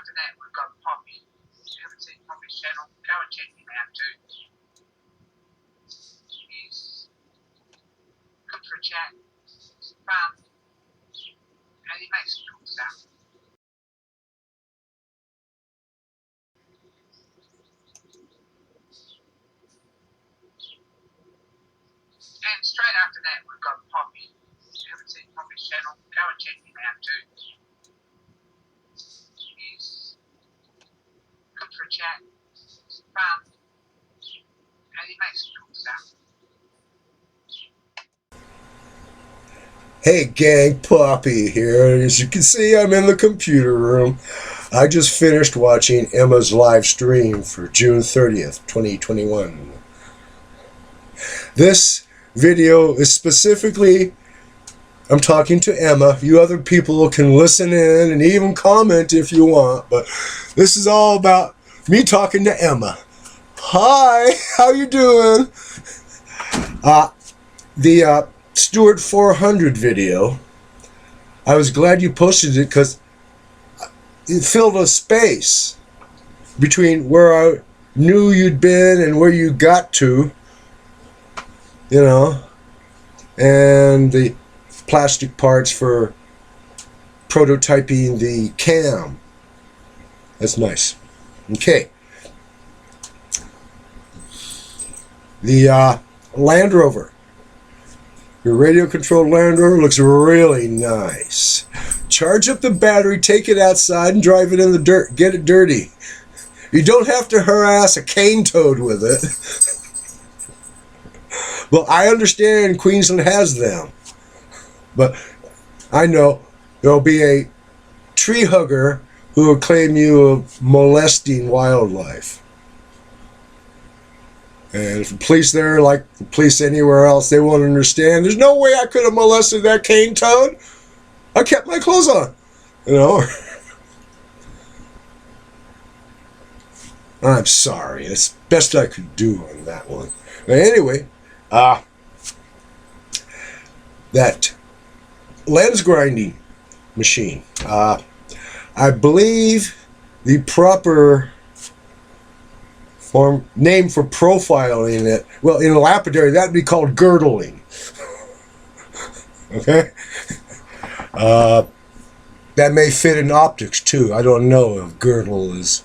after that, we've got Poppy. If you haven't seen Poppy's channel, go and check him out too. He's good for a chat, fun, and he makes cool stuff. And straight after that, we've got Poppy. If you haven't seen Poppy's channel, go and check him out too. He's good for a chat, fun, and he makes cool stuff. Hey gang, Poppy here. As you can see, I'm in the computer room. I just finished watching Emma's live stream for June 30th, 2021. This video is specifically, I'm talking to Emma. You other people can listen in and even comment if you want, but this is all about me talking to Emma. Hi, how you doing? The Stewart 400 video, I was glad you posted it because it filled a space between where I knew you'd been and where you got to, you know, and the plastic parts for prototyping the cam. That's nice. Okay. The Land Rover. Your radio-controlled Land Rover looks really nice. Charge up the battery, take it outside, and drive it in the dirt. Get it dirty. You don't have to harass a cane toad with it. Well, I understand Queensland has them. But I know there'll be a tree hugger who will claim you of molesting wildlife. And if the police there, like the police anywhere else, they won't understand. There's no way I could have molested that cane toad. I kept my clothes on, you know. I'm sorry. It's best I could do on that one. But anyway, that lens grinding machine. I believe the proper name for profiling it, well, in a lapidary, that'd be called girdling. Okay? That may fit in optics too. I don't know if girdle is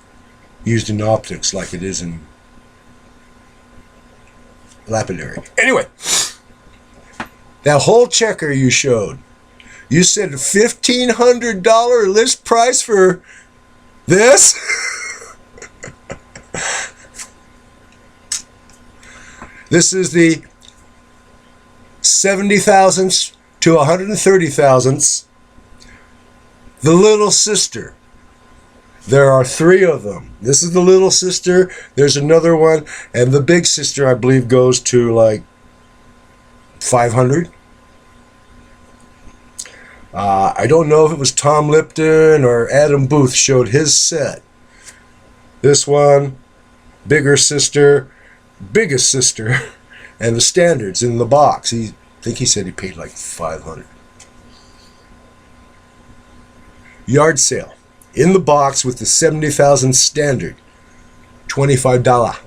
used in optics like it is in lapidary. Anyway, that whole checker you showed, you said $1,500 list price for this? This is the 70 thousandths to 130 thousandths. The little sister. There are 3 of them. This is the little sister. There's another one. And the big sister, I believe, goes to like 500. I don't know if it was Tom Lipton or Adam Booth showed his set. This one, bigger sister, biggest sister, and the standards in the box. I think he said he paid like $500. Yard sale in the box with the 70,000 standard, $25.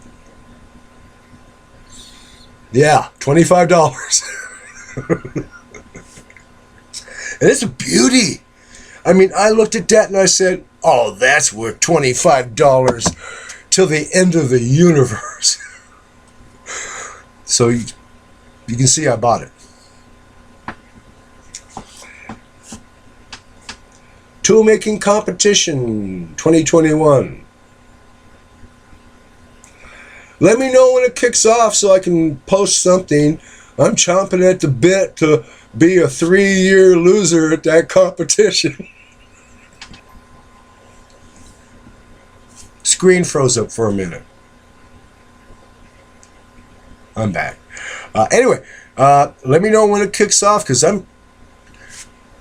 Yeah, $25. And it's a beauty. I mean, I looked at that and I said, oh, that's worth $25 till the end of the universe. So you can see I bought it. Tool making competition 2021. Let me know when it kicks off so I can post something. I'm chomping at the bit to be a 3-year loser at that competition. Screen froze up for a minute. I'm back. Anyway, let me know when it kicks off because I'm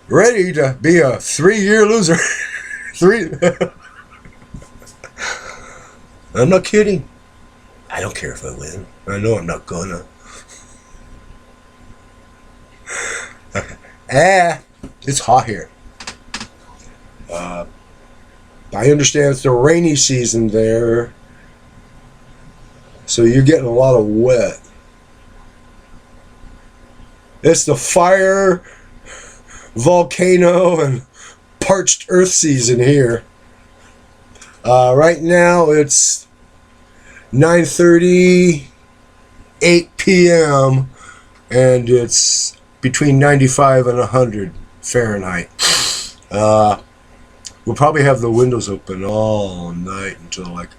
ready to be a 3-year loser. I'm not kidding. I don't care if I win. I know I'm not gonna. It's hot here. I understand it's the rainy season there, so you're getting a lot of wet. It's the fire, volcano, and parched earth season here. Right now it's 9:38 p.m. and it's between 95 and 100 Fahrenheit. We'll probably have the windows open all night until like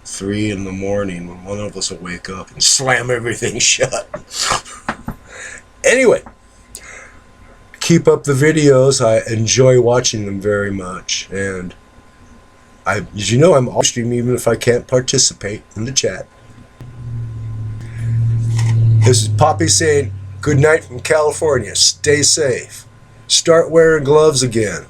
3 in the morning when one of us will wake up and slam everything shut. Anyway, keep up the videos. I enjoy watching them very much. And as you know, I'm always streaming even if I can't participate in the chat. This is Poppy saying good night from California. Stay safe. Start wearing gloves again.